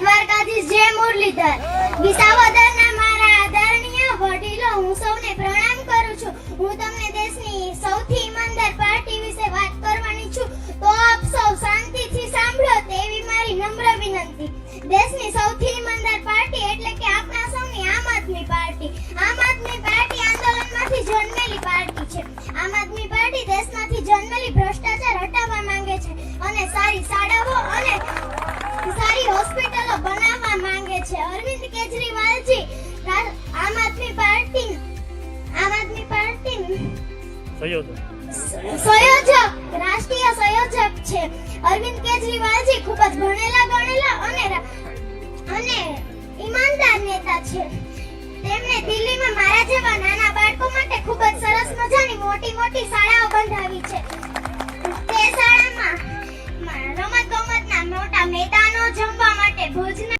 દ્વારકાધીશ જય મુરલીધર વિસાવદરના મારા આદરણીય વડીલો હું સૌને પ્રણામ કરું છું। હું તમને દેશની સૌથી ઈમાનદાર પાર્ટી વિશે વાત કરવાની છું, તો આપ સૌ શાંતિથી સાંભળો તેવી મારી નમ્ર વિનંતી। દેશની સૌથી ઈમાનદાર પાર્ટી એટલે કે આપણા સૌની આમ આદમી પાર્ટી। આમ આદમી પાર્ટી આંદોલનમાંથી જન્મેલી પાર્ટી છે। આમ આદમી પાર્ટી દેશમાંથી જન્મેલી ભ્રષ્ટાચાર હટાવવા માંગે છે અને સારી શાળાઓ અને સારી હોસ્પિટલો બનાવવા માંગે છે। અરવિંદ કેજરીવાલજી આમ આદમી પાર્ટી સંયોજક રાષ્ટ્રીય સંયોજક છે। અરવિંદ કેજરીવાલજી ખૂબ જ ભણેલા ગણેલા અને ઈમાનદાર નેતા છે। તેમણે દિલ્હીમાં મારા જેવા નાના બાળકો માટે ખૂબ જ સરસ મજાની મોટી શાળાઓ બંધાવી છે। તે શાળામાં રમત ગમતના મોટા મેદાનો, જમવા